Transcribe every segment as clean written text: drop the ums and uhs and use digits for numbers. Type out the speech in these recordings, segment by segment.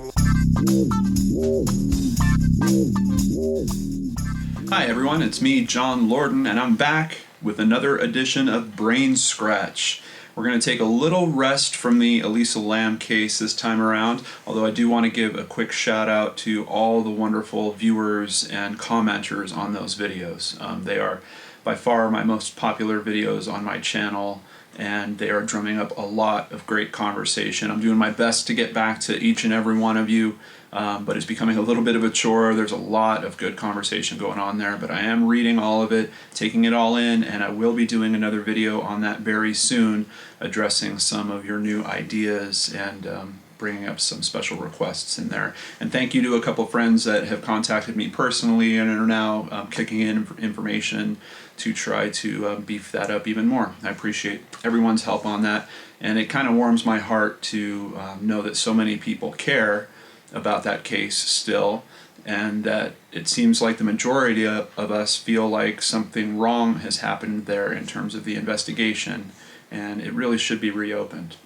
Hi everyone, it's me, John Lorden, and I'm back with another edition of BrainScratch. We're going to take a little rest from the Elisa Lam case this time around, although I do want to give a quick shout out to all the wonderful viewers and commenters on those videos. They are by far my most popular videos on my channel, and they are drumming up a lot of great conversation. I'm doing my best to get back to each and every one of you, but it's becoming a little bit of a chore. There's a lot of good conversation going on there, but I am reading all of it, taking it all in, and I will be doing another video on that very soon, addressing some of your new ideas and bringing up some special requests in there. And thank you to a couple friends that have contacted me personally and are now kicking in information to try to beef that up even more. I appreciate everyone's help on that, and it kind of warms my heart to know that so many people care about that case still, and that it seems like the majority of us feel like something wrong has happened there in terms of the investigation, and it really should be reopened.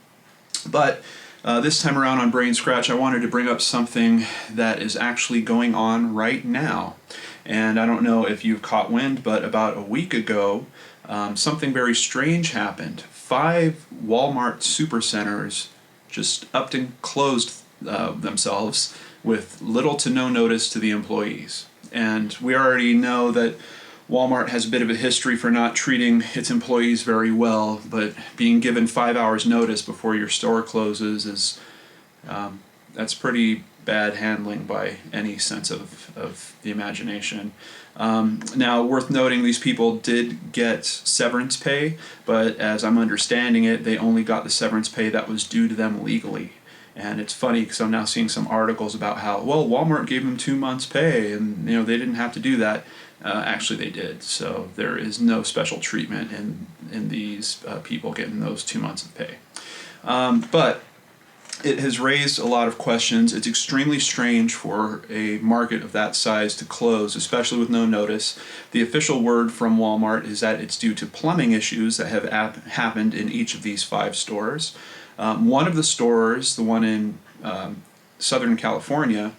But this time around on BrainScratch, I wanted to bring up something that is actually going on right now. And I don't know if you've caught wind, but about a week ago, something very strange happened. 5 Walmart supercenters just upped and closed themselves with little to no notice to the employees. And we already know that Walmart has a bit of a history for not treating its employees very well, but being given 5 hours notice before your store closes is that's pretty bad handling by any sense of the imagination. Now, worth noting, these people did get severance pay, but as I'm understanding it, they only got the severance pay that was due to them legally. And it's funny because I'm now seeing some articles about how, well, Walmart gave them 2 months pay and they didn't have to do that. Actually they did, so there is no special treatment in these people getting those 2 months of pay. But it has raised a lot of questions. It's extremely strange for a market of that size to close, especially with no notice. The official word from Walmart is that it's due to plumbing issues that have happened in each of these 5 stores. One of the stores, the one in Southern California,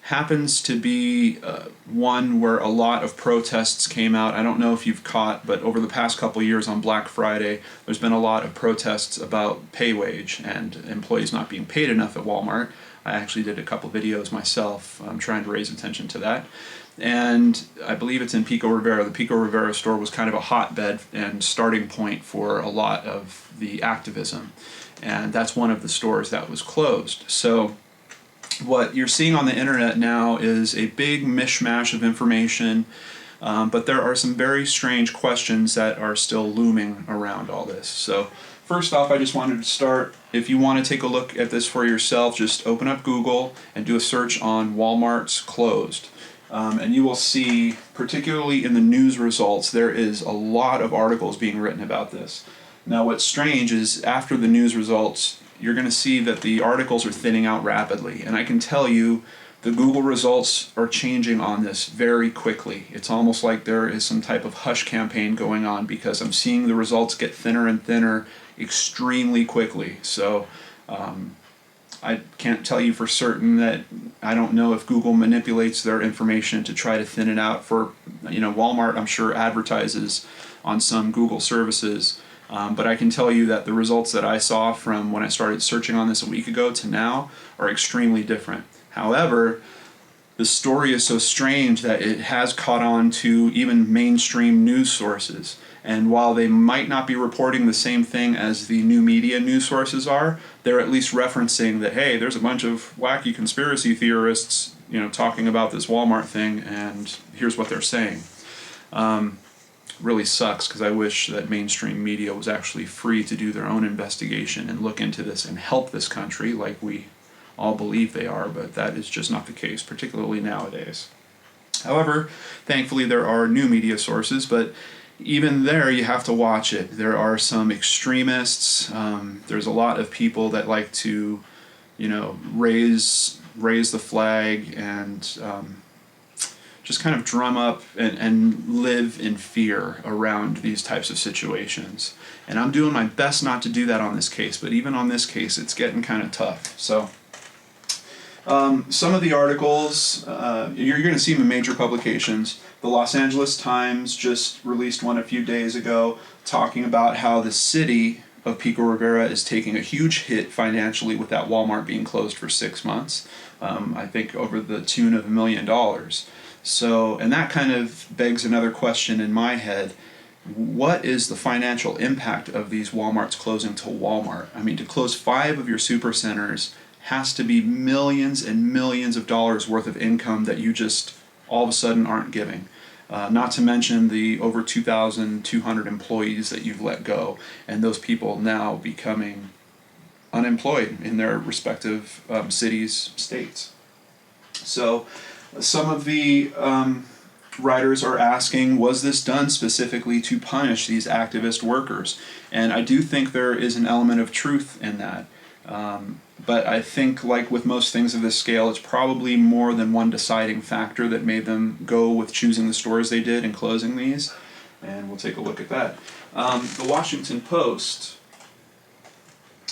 happens to be one where a lot of protests came out. I don't know if you've caught, but over the past couple of years on Black Friday, there's been a lot of protests about pay wage and employees not being paid enough at Walmart. I actually did a couple videos myself trying to raise attention to that. And I believe it's in Pico Rivera. The Pico Rivera store was kind of a hotbed and starting point for a lot of the activism. And that's one of the stores that was closed. So what you're seeing on the internet now is a big mishmash of information, but there are some very strange questions that are still looming around all this. So first off, I just wanted to start, if you want to take a look at this for yourself, just open up Google and do a search on Walmart's closed. And you will see, particularly in the news results, there is a lot of articles being written about this. Now what's strange is after the news results, you're going to see that the articles are thinning out rapidly. And I can tell you the Google results are changing on this very quickly. It's almost like there is some type of hush campaign going on because I'm seeing the results get thinner and thinner extremely quickly. So I can't tell you for certain that I don't know if Google manipulates their information to try to thin it out. For Walmart, I'm sure, advertises on some Google services. But I can tell you that the results that I saw from when I started searching on this a week ago to now are extremely different. However, the story is so strange that it has caught on to even mainstream news sources. And while they might not be reporting the same thing as the new media news sources are, they're at least referencing that, hey, there's a bunch of wacky conspiracy theorists, talking about this Walmart thing, and here's what they're saying. Really sucks because I wish that mainstream media was actually free to do their own investigation and look into this and help this country like we all believe they are, but that is just not the case, particularly nowadays. However, thankfully there are new media sources, but even there you have to watch it. There are some extremists, there's a lot of people that like to, raise the flag and just kind of drum up and live in fear around these types of situations. And I'm doing my best not to do that on this case, but even on this case, it's getting kind of tough. So Some of the articles, you're going to see them in major publications. The Los Angeles Times just released one a few days ago talking about how the city of Pico Rivera is taking a huge hit financially with that Walmart being closed for 6 months. I think over the tune of $1 million. So, and that kind of begs another question in my head. What is the financial impact of these Walmarts closing to Walmart? I mean, to close 5 of your supercenters has to be millions and millions of dollars worth of income that you just all of a sudden aren't giving. Not to mention the over 2,200 employees that you've let go, and those people now becoming unemployed in their respective cities, states. So some of the writers are asking, was this done specifically to punish these activist workers? And I do think there is an element of truth in that. But I think, like with most things of this scale, it's probably more than one deciding factor that made them go with choosing the stores they did and closing these. And we'll take a look at that. The Washington Post,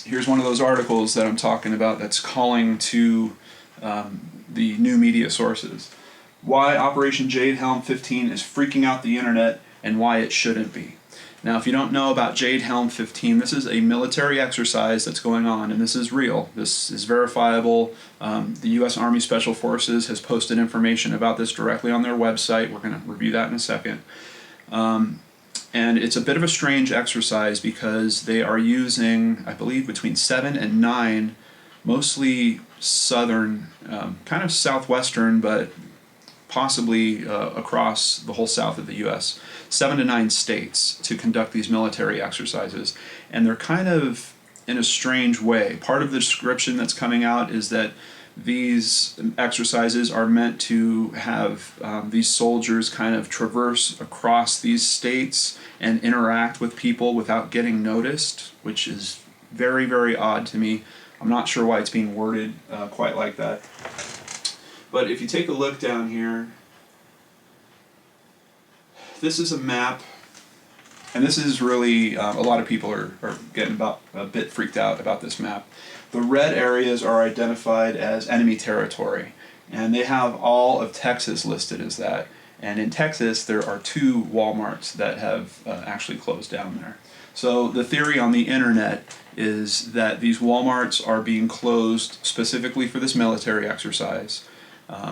here's one of those articles that I'm talking about that's calling to the new media sources. Why Operation Jade Helm 15 is freaking out the internet and why it shouldn't be. Now, if you don't know about Jade Helm 15, this is a military exercise that's going on, and this is real. This is verifiable. The U.S. Army Special Forces has posted information about this directly on their website. We're going to review that in a second. And it's a bit of a strange exercise because they are using, I believe, between 7 and 9, mostly southern, kind of southwestern, but possibly across the whole south of the U.S., 7 to 9 states to conduct these military exercises. And they're kind of in a strange way. Part of the description that's coming out is that these exercises are meant to have these soldiers kind of traverse across these states and interact with people without getting noticed, which is very, very odd to me. I'm not sure why it's being worded quite like that. But if you take a look down here, this is a map, and this is really, a lot of people are getting a bit freaked out about this map. The red areas are identified as enemy territory, and they have all of Texas listed as that. And in Texas, there are 2 Walmarts that have actually closed down there. So the theory on the internet is that these Walmarts are being closed specifically for this military exercise.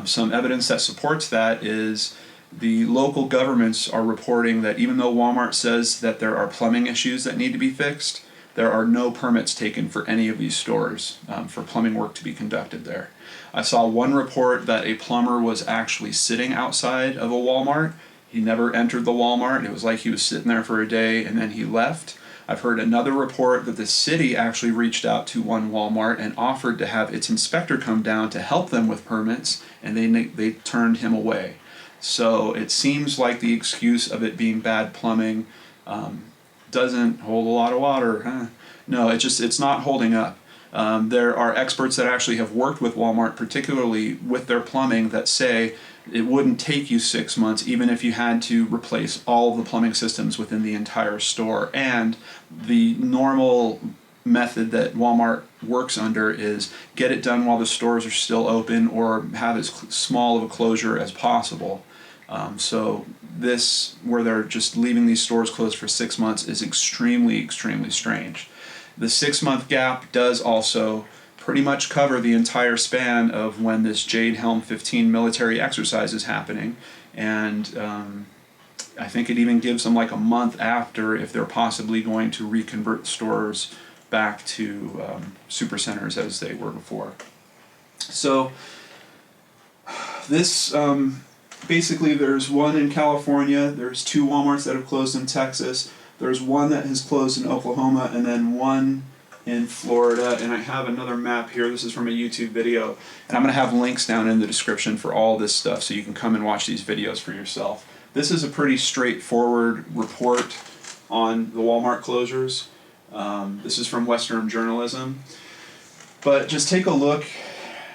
Some evidence that supports that is the local governments are reporting that even though Walmart says that there are plumbing issues that need to be fixed, there are no permits taken for any of these stores for plumbing work to be conducted there. I saw one report that a plumber was actually sitting outside of a Walmart. He never entered the Walmart. It was like he was sitting there for a day and then he left. I've heard another report that the city actually reached out to one Walmart and offered to have its inspector come down to help them with permits, and they turned him away. So it seems like the excuse of it being bad plumbing doesn't hold a lot of water. No, it's not holding up. There are experts that actually have worked with Walmart, particularly with their plumbing, that say it wouldn't take you 6 months even if you had to replace all of the plumbing systems within the entire store. And the normal method that Walmart works under is get it done while the stores are still open or have as small of a closure as possible. So this, where they're just leaving these stores closed for 6 months, is extremely, extremely strange. The 6-month gap does also pretty much cover the entire span of when this Jade Helm 15 military exercise is happening, and I think it even gives them like a month after if they're possibly going to reconvert stores back to supercenters as they were before. So this basically, there's one in California, there's 2 Walmarts that have closed in Texas, there's one that has closed in Oklahoma, and then one in Florida. And I have another map here. This is from a YouTube video, and I'm going to have links down in the description for all this stuff so you can come and watch these videos for yourself. This is a pretty straightforward report on the Walmart closures. This is from Western Journalism. But just take a look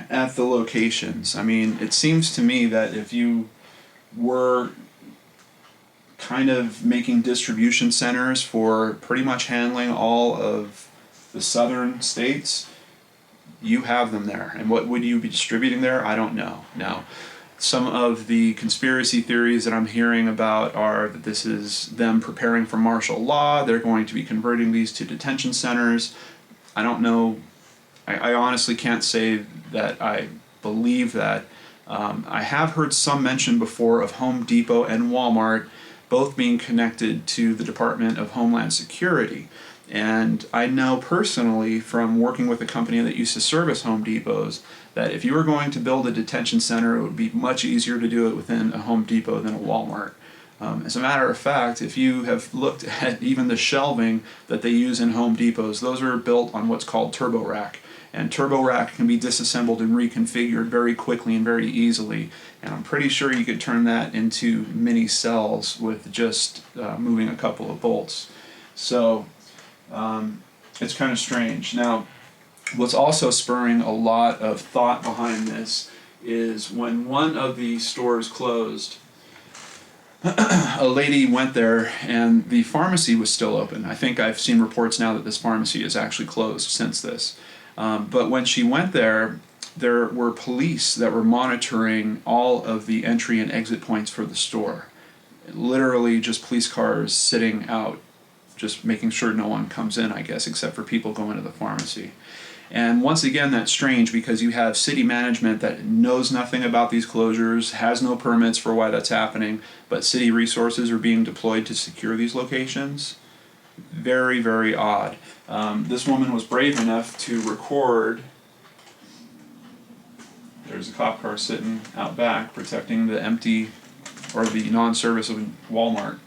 at the locations. I mean, it seems to me that if you were kind of making distribution centers for pretty much handling all of the southern states, You have them there. And what would you be distributing there? I don't know. Now, some of the conspiracy theories that I'm hearing about are that this is them preparing for martial law. They're going to be converting these to detention centers. I don't know. I honestly can't say that I believe that. I have heard some mention before of Home Depot and Walmart both being connected to the Department of Homeland Security. And I know personally from working with a company that used to service Home Depots that if you were going to build a detention center, it would be much easier to do it within a Home Depot than a Walmart. As a matter of fact, if you have looked at even the shelving that they use in Home Depots, those are built on what's called turbo rack. And turbo rack can be disassembled and reconfigured very quickly and very easily. And I'm pretty sure you could turn that into mini cells with just moving a couple of bolts. So it's kind of strange. Now, what's also spurring a lot of thought behind this is when one of the stores closed, a lady went there and the pharmacy was still open. I think I've seen reports now that this pharmacy is actually closed since this. But when she went there were police that were monitoring all of the entry and exit points for the store. Literally just police cars sitting out, just making sure no one comes in, I guess, except for people going to the pharmacy. And once again, that's strange because you have city management that knows nothing about these closures, has no permits for why that's happening, but city resources are being deployed to secure these locations. Very, very odd. This woman was brave enough to record. There's a cop car sitting out back protecting the empty or the non-service of Walmart.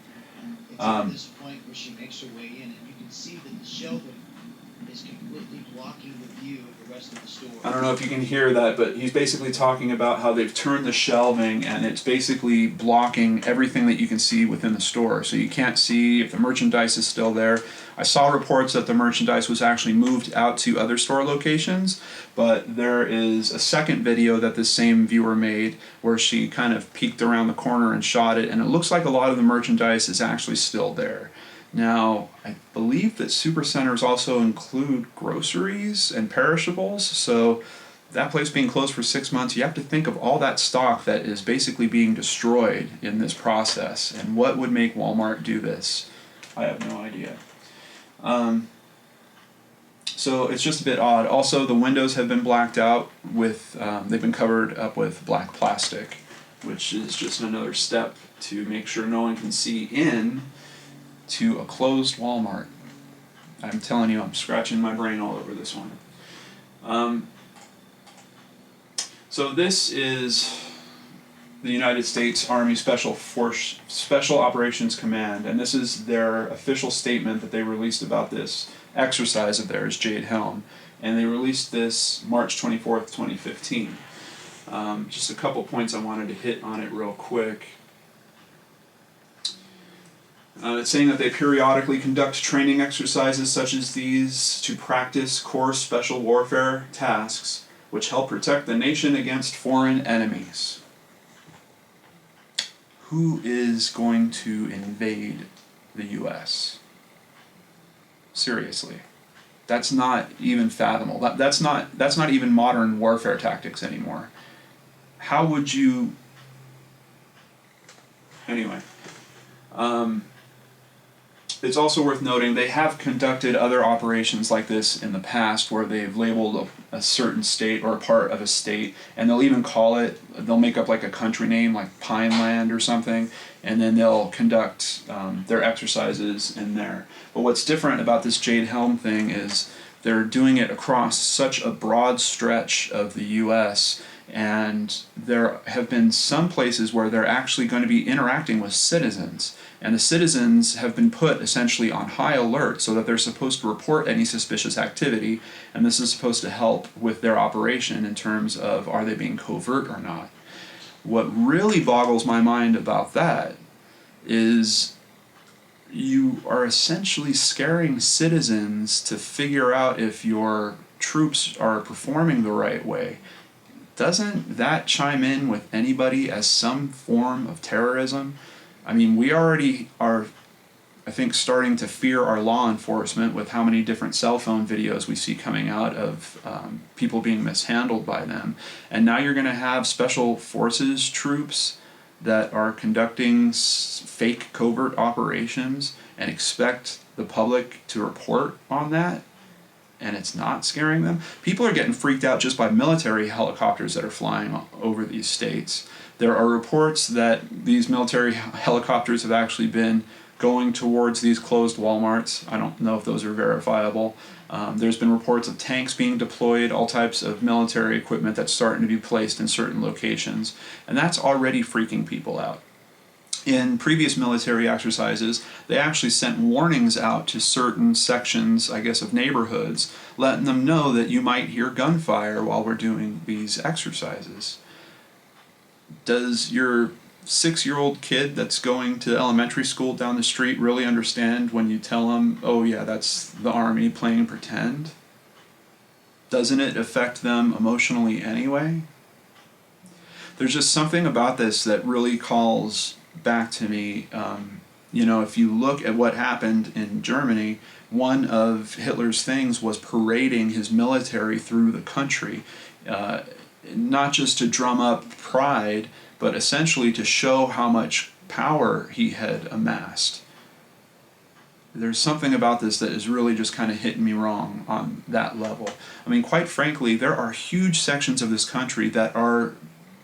It's at this point where she makes her way in, and you can see that the shelving is completely blocking the view of the rest of the store. I don't know if you can hear that, but he's basically talking about how they've turned the shelving and it's basically blocking everything that you can see within the store. So you can't see if the merchandise is still there. I saw reports that the merchandise was actually moved out to other store locations, but there is a second video that this same viewer made where she kind of peeked around the corner and shot it, and it looks like a lot of the merchandise is actually still there. Now, I believe that supercenters also include groceries and perishables, so that place being closed for 6 months, you have to think of all that stock that is basically being destroyed in this process, and what would make Walmart do this? I have no idea. So it's just a bit odd. Also, the windows have been blacked out with, they've been covered up with black plastic, which is just another step to make sure no one can see in to a closed Walmart. I'm telling you, I'm scratching my brain all over this one. So this is the United States Army Special Operations Command, and this is their official statement that they released about this exercise of theirs, Jade Helm, and they released this March 24th, 2015. Just a couple points I wanted to hit on it real quick. It's saying that they periodically conduct training exercises such as these to practice core special warfare tasks which help protect the nation against foreign enemies. Who is going to invade the U.S.? Seriously. That's not even fathomable. That's not even modern warfare tactics anymore. How would you... Anyway. It's also worth noting they have conducted other operations like this in the past where they've labeled a certain state or a part of a state, and they'll even call it, they'll make up like a country name like Pineland or something, and then they'll conduct their exercises in there. But what's different about this Jade Helm thing is they're doing it across such a broad stretch of the U.S., and there have been some places where they're actually going to be interacting with citizens. And the citizens have been put essentially on high alert so that they're supposed to report any suspicious activity, and this is supposed to help with their operation in terms of are they being covert or not. What really boggles my mind about that is you are essentially scaring citizens to figure out if your troops are performing the right way. Doesn't that chime in with anybody as some form of terrorism? I mean, we already are I think, starting to fear our law enforcement with how many different cell phone videos we see coming out of people being mishandled by them. And now you're going to have special forces troops that are conducting fake covert operations and expect the public to report on that, and it's not scaring them. People are getting freaked out just by military helicopters that are flying over these states. There are reports that these military helicopters have actually been going towards these closed Walmarts. I don't know if those are verifiable. There's been reports of tanks being deployed, all types of military equipment that's starting to be placed in certain locations, and that's already freaking people out. In previous military exercises, they actually sent warnings out to certain sections, I guess, of neighborhoods, letting them know that you might hear gunfire while we're doing these exercises. Does your 6-year-old kid that's going to elementary school down the street really understand when you tell them, oh yeah, that's the Army playing pretend? Doesn't it affect them emotionally anyway? There's just something about this that really calls back to me. If you look at what happened in Germany, one of Hitler's things was parading his military through the country, not just to drum up pride, but essentially to show how much power he had amassed. There's something about this that is really just kind of hitting me wrong on that level. I mean, quite frankly, there are huge sections of this country that are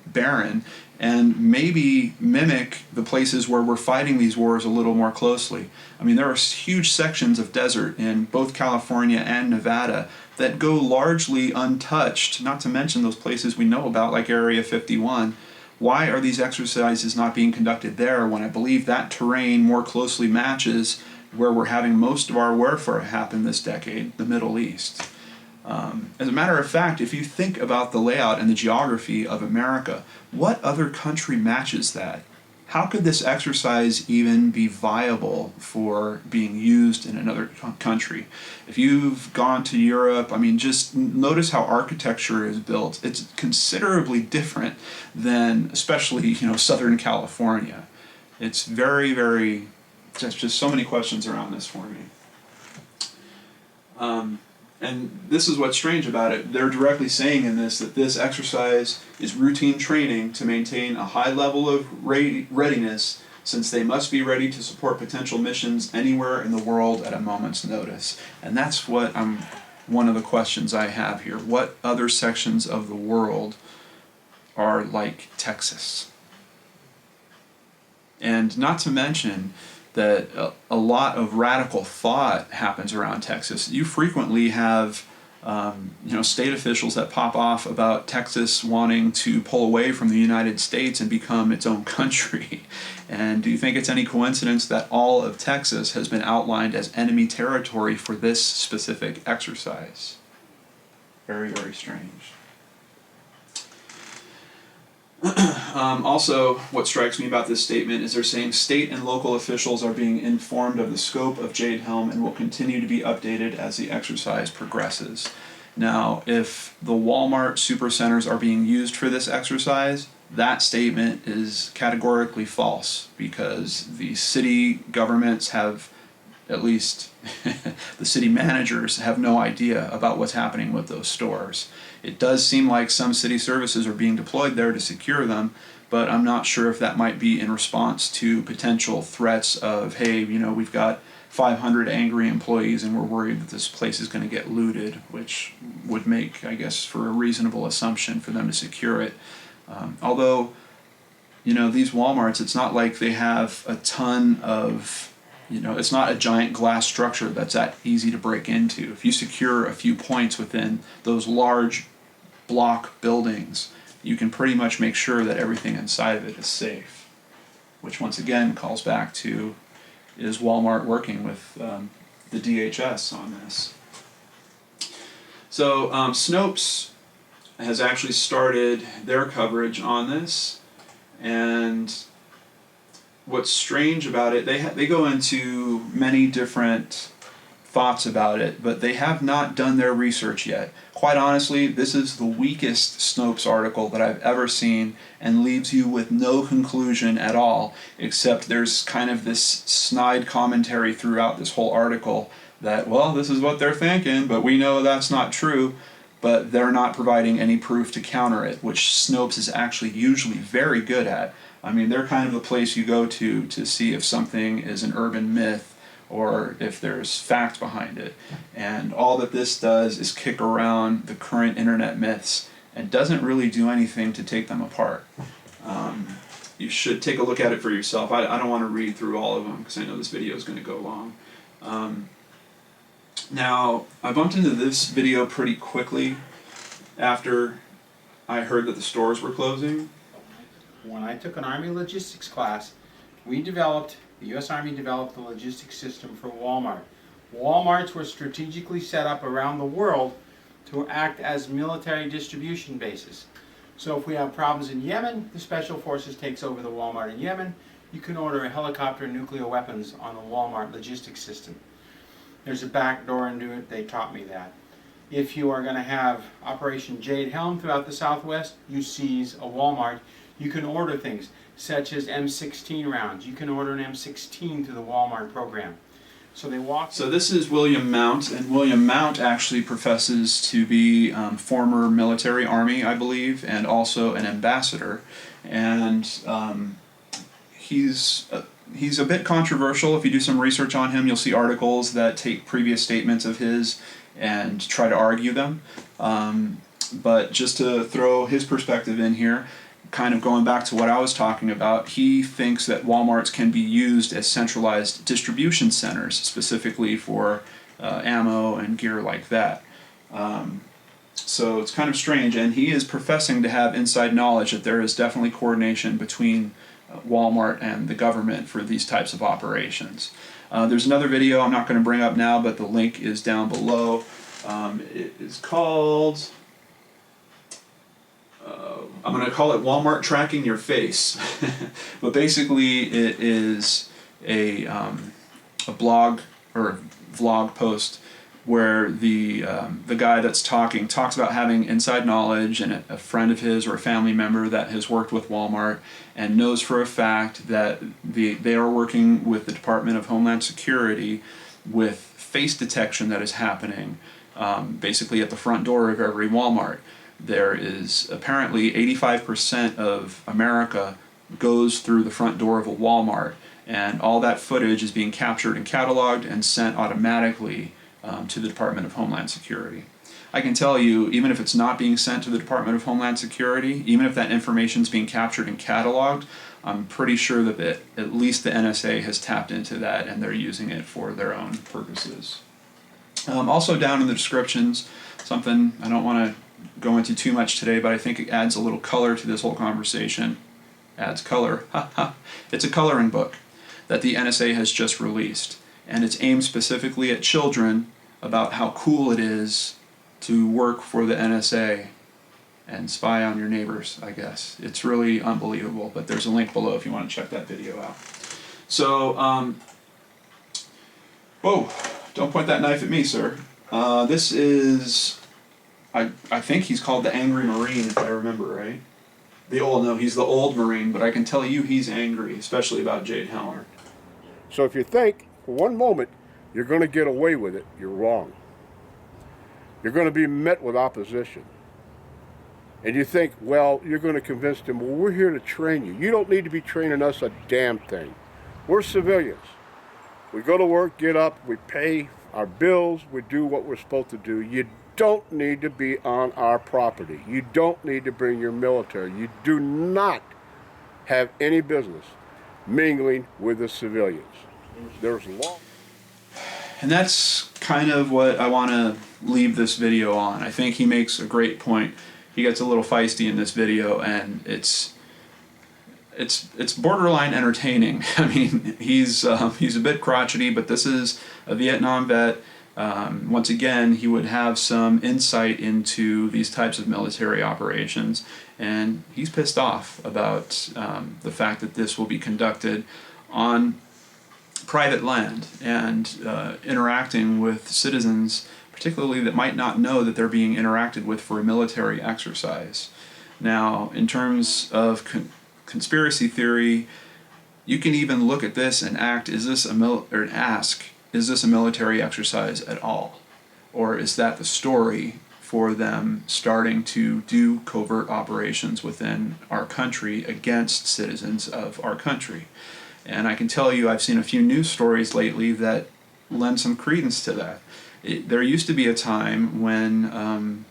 barren and maybe mimic the places where we're fighting these wars a little more closely. I mean, there are huge sections of desert in both California and Nevada that go largely untouched, not to mention those places we know about like Area 51. Why are these exercises not being conducted there when I believe that terrain more closely matches where we're having most of our warfare happen this decade, the Middle East? As a matter of fact, if you think about the layout and the geography of America, what other country matches that? How could this exercise even be viable for being used in another country? If you've gone to Europe, I mean, just notice how architecture is built. It's considerably different than, especially, Southern California. It's very, very, just so many questions around this for me. And this is what's strange about it. They're directly saying in this that this exercise is routine training to maintain a high level of readiness, since they must be ready to support potential missions anywhere in the world at a moment's notice. And that's one of the questions I have here. What other sections of the world are like Texas? And not to mention that a lot of radical thought happens around Texas. You frequently have state officials that pop off about Texas wanting to pull away from the United States and become its own country. And do you think it's any coincidence that all of Texas has been outlined as enemy territory for this specific exercise? Very, very strange. Also, what strikes me about this statement is they're saying state and local officials are being informed of the scope of Jade Helm and will continue to be updated as the exercise progresses. Now, if the Walmart supercenters are being used for this exercise, that statement is categorically false, because the city governments have, at least the city managers, have no idea about what's happening with those stores. It does seem like some city services are being deployed there to secure them, but I'm not sure if that might be in response to potential threats of, hey, we've got 500 angry employees and we're worried that this place is going to get looted, which would make, I guess, for a reasonable assumption for them to secure it. Although, these Walmarts, it's not like they have a ton of, it's not a giant glass structure that's that easy to break into. If you secure a few points within those large block buildings, you can pretty much make sure that everything inside of it is safe. Which once again calls back to, is Walmart working with the DHS on this? So Snopes has actually started their coverage on this, and what's strange about it, they go into many different thoughts about it, but they have not done their research yet. Quite honestly, this is the weakest Snopes article that I've ever seen, and leaves you with no conclusion at all, except there's kind of this snide commentary throughout this whole article that, well, this is what they're thinking, but we know that's not true. But they're not providing any proof to counter it, which Snopes is actually usually very good at. I mean, they're kind of the place you go to see if something is an urban myth or if there's fact behind it. And all that this does is kick around the current internet myths and doesn't really do anything to take them apart. You should take a look at it for yourself. I don't want to read through all of them because I know this video is going to go long. Now, I bumped into this video pretty quickly after I heard that the stores were closing. When I took an Army logistics class, the U.S. Army developed the logistics system for Walmart. Walmarts were strategically set up around the world to act as military distribution bases. So if we have problems in Yemen, the Special Forces takes over the Walmart in Yemen. You can order a helicopter and nuclear weapons on the Walmart logistics system. There's a back door into it. They taught me that. If you are going to have Operation Jade Helm throughout the Southwest, you seize a Walmart. You can order things such as M16 rounds. You can order an M16 through the Walmart program. So they walk. So this is William Mount, and William Mount actually professes to be former military Army, I believe, and also an ambassador. And he's a bit controversial. If you do some research on him, you'll see articles that take previous statements of his and try to argue them. But just to throw his perspective in here, kind of going back to what I was talking about, he thinks that Walmarts can be used as centralized distribution centers, specifically for ammo and gear like that. So it's kind of strange, and he is professing to have inside knowledge that there is definitely coordination between Walmart and the government for these types of operations. There's another video I'm not going to bring up now, but the link is down below. It is called, I'm going to call it Walmart Tracking Your Face. But basically it is a blog or vlog post where the guy that's talks about having inside knowledge, and a friend of his or a family member that has worked with Walmart and knows for a fact that they are working with the Department of Homeland Security with face detection that is happening basically at the front door of every Walmart. There is apparently 85% of America goes through the front door of a Walmart, and all that footage is being captured and cataloged and sent automatically to the Department of Homeland Security. I can tell you, even if it's not being sent to the Department of Homeland Security, even if that information is being captured and cataloged, I'm pretty sure that at least the NSA has tapped into that and they're using it for their own purposes. Also down in the descriptions, something I don't want to go into too much today, but I think it adds a little color to this whole conversation. Adds color. It's a coloring book that the NSA has just released, and it's aimed specifically at children about how cool it is to work for the NSA and spy on your neighbors, I guess. It's really unbelievable, but there's a link below if you want to check that video out. So, whoa, don't point that knife at me, sir. This is, I think he's called the Angry Marine, if I remember right. He's the old Marine, but I can tell you he's angry, especially about Jade Helm. So if you think for one moment you're going to get away with it, you're wrong. You're going to be met with opposition. And you think, well, you're going to convince them, well, we're here to train you. You don't need to be training us a damn thing. We're civilians. We go to work, get up, we pay our bills, we do what we're supposed to do. You don't need to be on our property. You don't need to bring your military. You do not have any business mingling with the civilians. There's law. And that's kind of what I want to leave this video on. I think he makes a great point. He gets a little feisty in this video, and it's borderline entertaining. I mean, he's a bit crotchety, but this is a Vietnam vet. Once again, he would have some insight into these types of military operations, and he's pissed off about the fact that this will be conducted on private land and interacting with citizens particularly that might not know that they're being interacted with for a military exercise. Now, in terms of conspiracy theory, you can even look at this and ask, is this a military exercise at all? Or is that the story for them starting to do covert operations within our country against citizens of our country? And I can tell you, I've seen a few news stories lately that lend some credence to that. There used to be a time when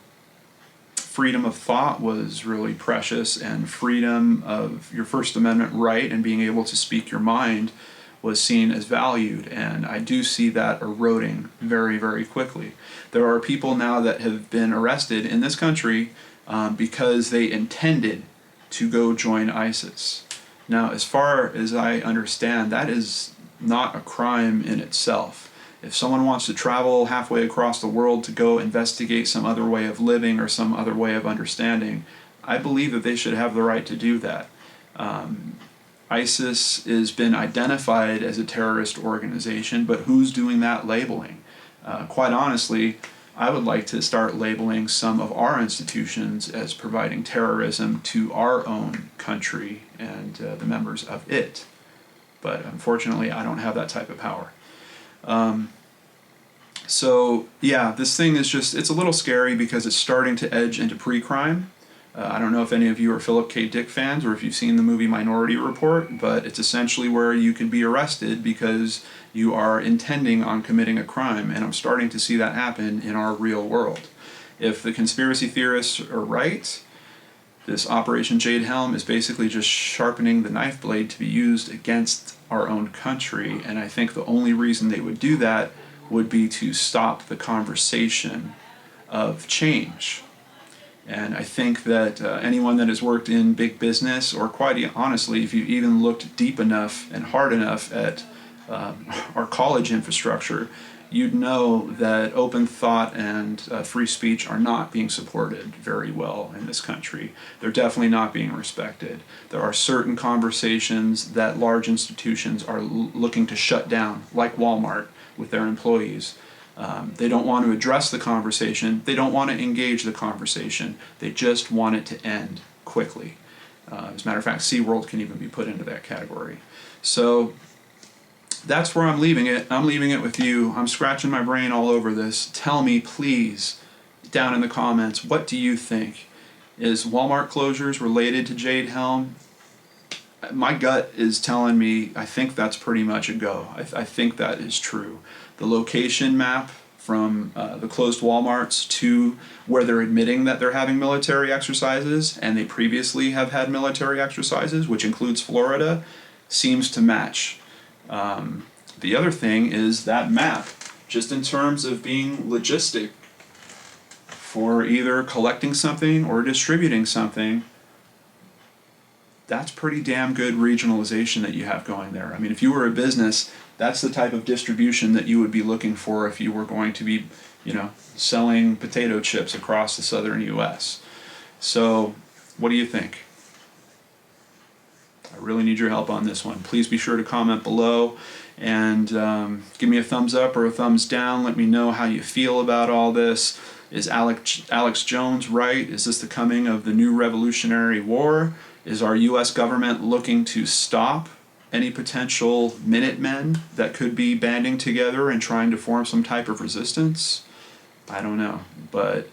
freedom of thought was really precious, and freedom of your First Amendment right and being able to speak your mind was seen as valued, and I do see that eroding very, very quickly. There are people now that have been arrested in this country because they intended to go join ISIS. Now, as far as I understand, that is not a crime in itself. If someone wants to travel halfway across the world to go investigate some other way of living or some other way of understanding, I believe that they should have the right to do that. ISIS has been identified as a terrorist organization, but who's doing that labeling? Quite honestly, I would like to start labeling some of our institutions as providing terrorism to our own country and the members of it. But unfortunately, I don't have that type of power. So yeah, this thing is just, it's a little scary because it's starting to edge into pre-crime. I don't know if any of you are Philip K. Dick fans or if you've seen the movie Minority Report, but it's essentially where you could be arrested because you are intending on committing a crime, and I'm starting to see that happen in our real world. If the conspiracy theorists are right, this Operation Jade Helm is basically just sharpening the knife blade to be used against our own country, and I think the only reason they would do that would be to stop the conversation of change. And I think that anyone that has worked in big business, or quite honestly, if you even looked deep enough and hard enough at our college infrastructure, you'd know that open thought and free speech are not being supported very well in this country. They're definitely not being respected. There are certain conversations that large institutions are looking to shut down, like Walmart with their employees. They don't want to address the conversation. They don't want to engage the conversation. They just want it to end quickly. As a matter of fact, SeaWorld can even be put into that category. So that's where I'm leaving it. I'm leaving it with you. I'm scratching my brain all over this. Tell me, please, down in the comments, what do you think? Is Walmart closures related to Jade Helm? My gut is telling me I think that's pretty much a go. I think that is true. The location map from the closed Walmarts to where they're admitting that they're having military exercises, and they previously have had military exercises, which includes Florida, seems to match. The other thing is that map, just in terms of being logistic for either collecting something or distributing something, that's pretty damn good regionalization that you have going there. I mean, if you were a business, that's the type of distribution that you would be looking for if you were going to be, selling potato chips across the southern U.S. So, what do you think? I really need your help on this one. Please be sure to comment below and give me a thumbs up or a thumbs down. Let me know how you feel about all this. Is Alex Jones right? Is this the coming of the new Revolutionary War? Is our U.S. government looking to stop any potential Minutemen that could be banding together and trying to form some type of resistance? I don't know. But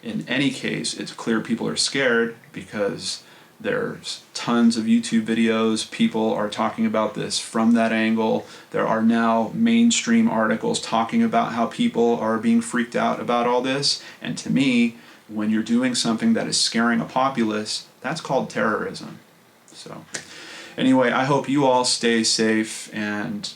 in any case, it's clear people are scared because there's tons of YouTube videos. People are talking about this from that angle. There are now mainstream articles talking about how people are being freaked out about all this. And to me, when you're doing something that is scaring a populace, that's called terrorism. So anyway, I hope you all stay safe, and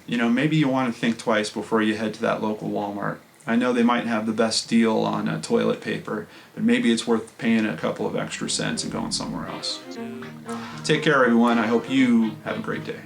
maybe you want to think twice before you head to that local Walmart. I know they might have the best deal on toilet paper, but maybe it's worth paying a couple of extra cents and going somewhere else. Take care, everyone. I hope you have a great day.